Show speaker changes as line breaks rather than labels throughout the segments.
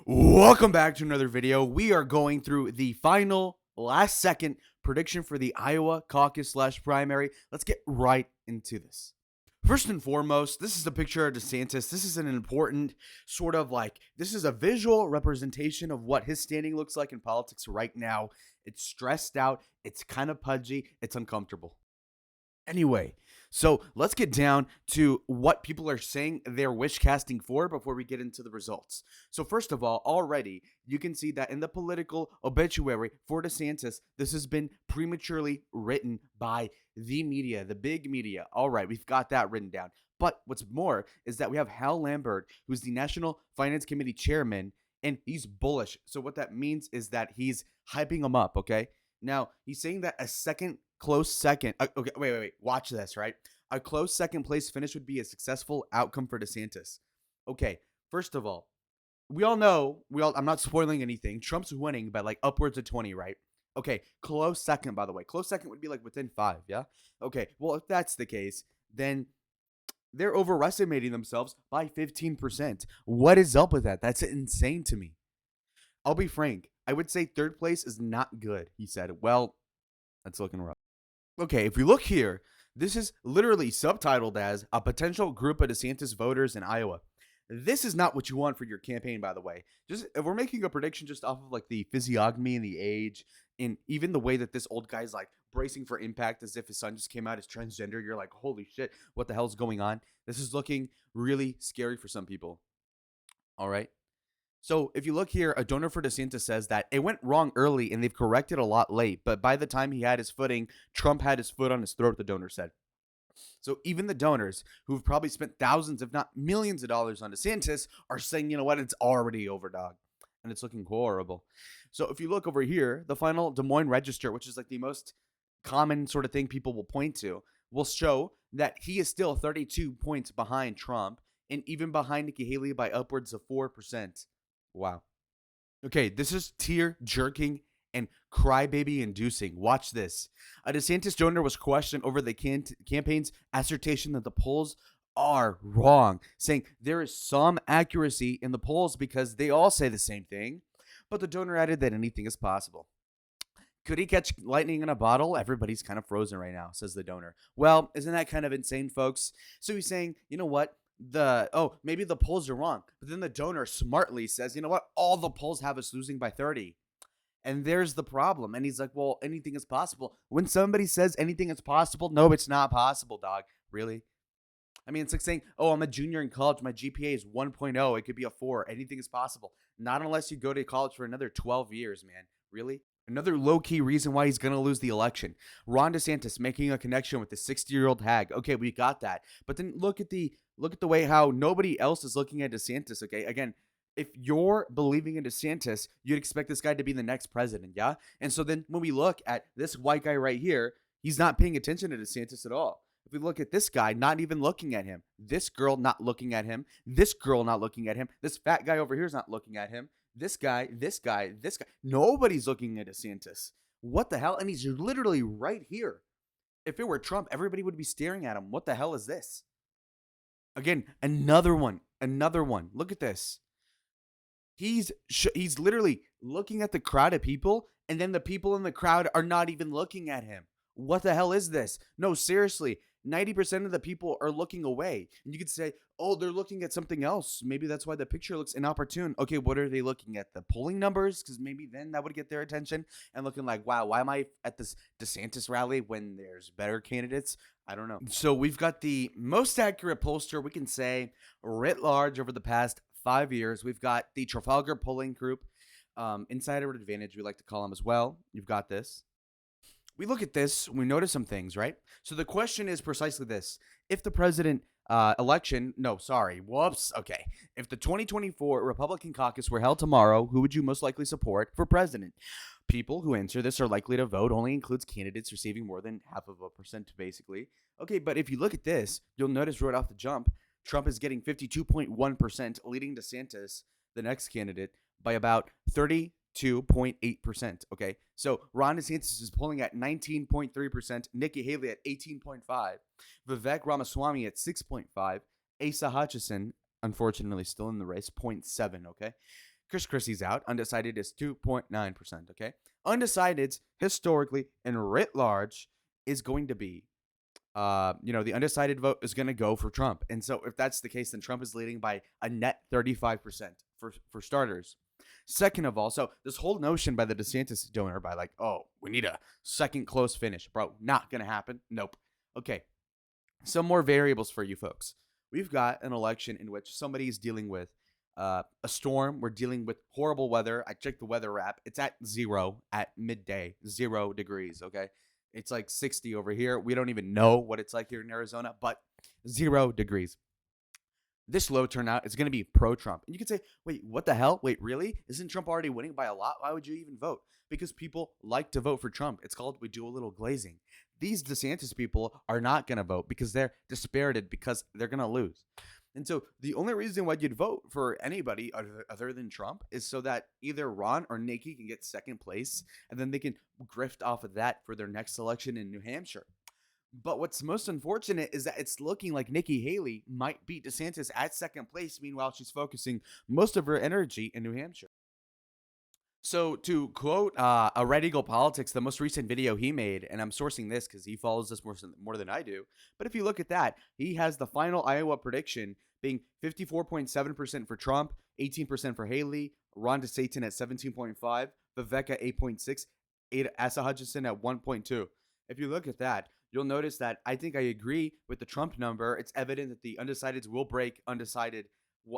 Welcome back to another video. We are going through the final last second prediction for the Iowa caucus slash primary. Let's get right into this. First and foremost, this is a picture of DeSantis. This is an important this is a visual representation of what his standing looks like in politics right now. It's stressed out. It's kind of pudgy. It's uncomfortable. Anyway, so let's get down to what people are saying they're wish casting for before we get into the results. So first of all, already you can see that in the political obituary for DeSantis, this has been prematurely written by the media, the big media. All right, we've got that written down. But what's more is that we have Hal Lambert, who's the National Finance Committee chairman, and he's bullish. So what that means is that he's hyping him up, okay? Now, he's saying that a close second. Okay, wait. Watch this, right? A close second place finish would be a successful outcome for DeSantis. Okay, first of all, we all know, I'm not spoiling anything. Trump's winning by like upwards of 20, right? Okay, close second, by the way. Close second would be like within 5, yeah? Okay, well, if that's the case, then they're overestimating themselves by 15%. What is up with that? That's insane to me. I'll be frank. I would say third place is not good, he said. Well, that's looking rough. Okay, if we look here, this is literally subtitled as a potential group of DeSantis voters in Iowa. This is not what you want for your campaign, by the way. Just if we're making a prediction just off of like the physiognomy and the age, and even the way that this old guy's like bracing for impact as if his son just came out as transgender, you're like, holy shit, what the hell's going on? This is looking really scary for some people. All right. So if you look here, a donor for DeSantis says that it went wrong early and they've corrected a lot late. But by the time he had his footing, Trump had his foot on his throat, the donor said. So even the donors who've probably spent thousands, if not millions of dollars on DeSantis are saying, you know what, it's already over, dog. And it's looking horrible. So if you look over here, the final Des Moines Register, which is like the most common sort of thing people will point to, will show that he is still 32 points behind Trump and even behind Nikki Haley by upwards of 4%. Wow. Okay, this is tear jerking and crybaby inducing. Watch this. A DeSantis donor was questioned over the campaign's assertion that the polls are wrong, saying there is some accuracy in the polls because they all say the same thing. But the donor added that anything is possible. Could he catch lightning in a bottle? Everybody's kind of frozen right now, says the donor. Well, isn't that kind of insane, folks? So he's saying, you know what? Maybe the polls are wrong. But then the donor smartly says, you know what? All the polls have us losing by 30. And there's the problem. And he's like, well, anything is possible. When somebody says anything is possible, no, it's not possible, dog. Really? I mean, it's like saying, oh, I'm a junior in college. My GPA is 1.0. It could be a 4. Anything is possible. Not unless you go to college for another 12 years, man. Really? Another low-key reason why he's going to lose the election. Ron DeSantis making a connection with the 60-year-old hag. Okay, we got that. But then look at the way how nobody else is looking at DeSantis, okay? Again, if you're believing in DeSantis, you'd expect this guy to be the next president, yeah? And so then when we look at this white guy right here, he's not paying attention to DeSantis at all. If we look at this guy, not even looking at him. This girl not looking at him. This girl not looking at him. This fat guy over here is not looking at him. This guy. Nobody's looking at DeSantis. What the hell? And he's literally right here. If it were Trump, everybody would be staring at him. What the hell is this? Again, another one. Look at this. He's literally looking at the crowd of people, and then the people in the crowd are not even looking at him. What the hell is this? No, seriously. 90% of the people are looking away. And you could say, oh, they're looking at something else. Maybe that's why the picture looks inopportune. Okay, what are they looking at? The polling numbers? Because maybe then that would get their attention. And looking like, wow, why am I at this DeSantis rally when there's better candidates? I don't know. So we've got the most accurate pollster, we can say, writ large over the past 5 years. We've got the Trafalgar polling group, Insider Advantage, we like to call them as well. You've got this. We look at this, we notice some things, right? So the question is precisely this. If the president if the 2024 Republican caucus were held tomorrow, who would you most likely support for president? People who answer this are likely to vote only includes candidates receiving more than 0.5%, basically. Okay, but if you look at this, you'll notice right off the jump, Trump is getting 52.1%, leading DeSantis, the next candidate, by about 32.8%. Okay, so Ron DeSantis is polling at 19.3%, Nikki Haley at 18.5%, Vivek Ramaswamy at 6.5%, Asa Hutchinson, unfortunately still in the race, 0.7%. Okay, Chris Christie's out. Undecided is 2.9%. Okay. Undecideds historically and writ large is going to be the undecided vote is going to go for Trump. And so if that's the case, then Trump is leading by a net 35% for starters. Second of all, so this whole notion by the DeSantis donor by like, oh, we need a second close finish, bro, not going to happen. Nope. Okay. Some more variables for you folks. We've got an election in which somebody is dealing with a storm. We're dealing with horrible weather. I checked the weather app. It's at 0 at midday, 0 degrees. Okay. It's like 60 over here. We don't even know what it's like here in Arizona, but 0 degrees. This low turnout is going to be pro-Trump. And you could say, wait, what the hell? Wait, really? Isn't Trump already winning by a lot? Why would you even vote? Because people like to vote for Trump. It's called we do a little glazing. These DeSantis people are not going to vote because they're dispirited because they're going to lose. And so the only reason why you'd vote for anybody other than Trump is so that either Ron or Nikki can get second place, and then they can grift off of that for their next election in New Hampshire. But what's most unfortunate is that it's looking like Nikki Haley might beat DeSantis at second place. Meanwhile, she's focusing most of her energy in New Hampshire. So to quote a Red Eagle Politics, the most recent video he made, and I'm sourcing this because he follows this more than I do. But if you look at that, he has the final Iowa prediction being 54.7% for Trump, 18% for Haley, Ron DeSantis at 17.5, Vivek at 8.6, Asa Hutchinson at 1.2. If you look at that, you'll notice that I think I agree with the Trump number. It's evident that the undecideds will break undecided.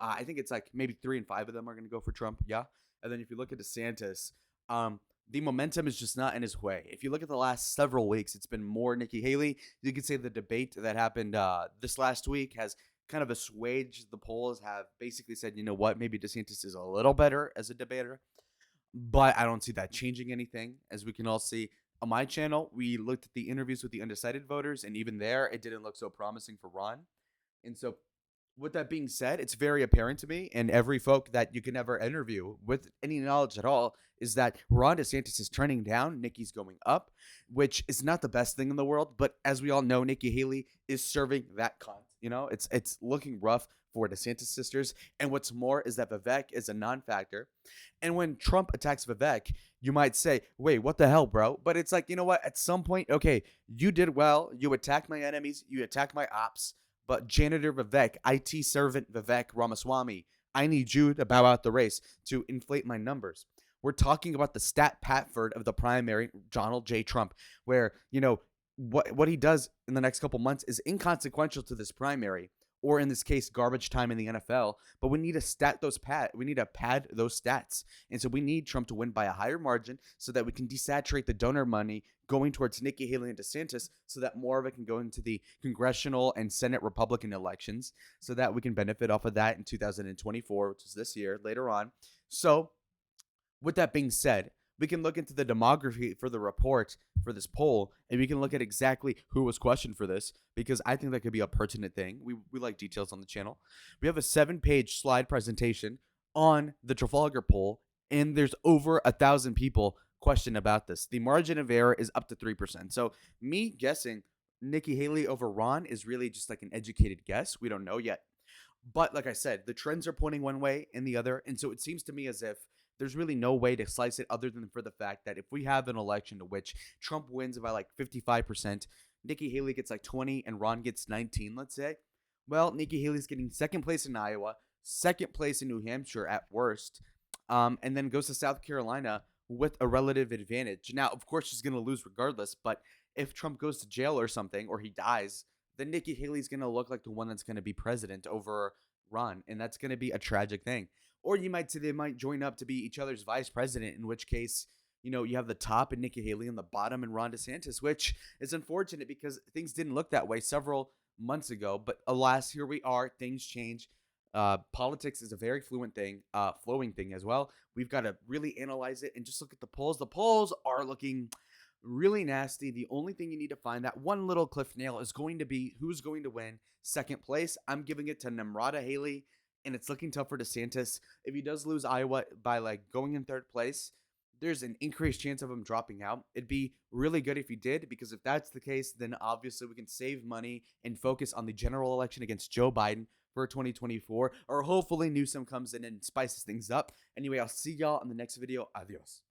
I think it's like maybe 3 and 5 of them are going to go for Trump. Yeah. And then if you look at DeSantis, the momentum is just not in his way. If you look at the last several weeks, it's been more Nikki Haley. You could say the debate that happened this last week has kind of assuaged the polls, have basically said, you know what, maybe DeSantis is a little better as a debater. But I don't see that changing anything. As we can all see on my channel, we looked at the interviews with the undecided voters, and even there, it didn't look so promising for Ron. And so with that being said, it's very apparent to me and every folk that you can ever interview with any knowledge at all is that Ron DeSantis is trending down, Nikki's going up, which is not the best thing in the world. But as we all know, Nikki Haley is serving that cunt. It's looking rough for DeSantis sisters. And what's more is that Vivek is a non-factor. And when Trump attacks Vivek, you might say, wait, what the hell, bro? But it's like, you know what? At some point, okay, you did well. You attacked my enemies. You attacked my ops. But janitor Vivek, IT servant Vivek Ramaswamy, I need you to bow out the race to inflate my numbers. We're talking about the stat Patford of the primary, Donald J. Trump, where, what he does in the next couple months is inconsequential to this primary, or in this case, garbage time in the NFL. But we need to pad those stats. And so we need Trump to win by a higher margin so that we can desaturate the donor money going towards Nikki Haley and DeSantis so that more of it can go into the congressional and Senate Republican elections so that we can benefit off of that in 2024, which is this year, later on. So with that being said, we can look into the demography for the report for this poll, and we can look at exactly who was questioned for this, because I think that could be a pertinent thing. We like details on the channel. We have a 7-page slide presentation on the Trafalgar poll, and there's over 1,000 people questioned about this. The margin of error is up to 3%. So me guessing Nikki Haley over Ron is really just like an educated guess. We don't know yet. But like I said, the trends are pointing one way and the other, and so it seems to me as if there's really no way to slice it other than for the fact that if we have an election to which Trump wins by like 55%, Nikki Haley gets like 20, and Ron gets 19, let's say. Well, Nikki Haley's getting second place in Iowa, second place in New Hampshire at worst, and then goes to South Carolina with a relative advantage. Now, of course, she's going to lose regardless, but if Trump goes to jail or something, or he dies, then Nikki Haley's going to look like the one that's going to be president over Ron, and that's going to be a tragic thing. Or you might say they might join up to be each other's vice president, in which case, you have the top in Nikki Haley and the bottom in Ron DeSantis, which is unfortunate because things didn't look that way several months ago. But alas, here we are. Things change. Politics is a very flowing thing as well. We've got to really analyze it and just look at the polls. The polls are looking really nasty. The only thing you need to find, that one little cliff nail, is going to be who's going to win second place. I'm giving it to Namrata Haley, and it's looking tough for DeSantis. If he does lose Iowa by like going in third place, there's an increased chance of him dropping out. It'd be really good if he did, because if that's the case, then obviously we can save money and focus on the general election against Joe Biden for 2024, or hopefully Newsom comes in and spices things up. Anyway, I'll see y'all in the next video. Adios.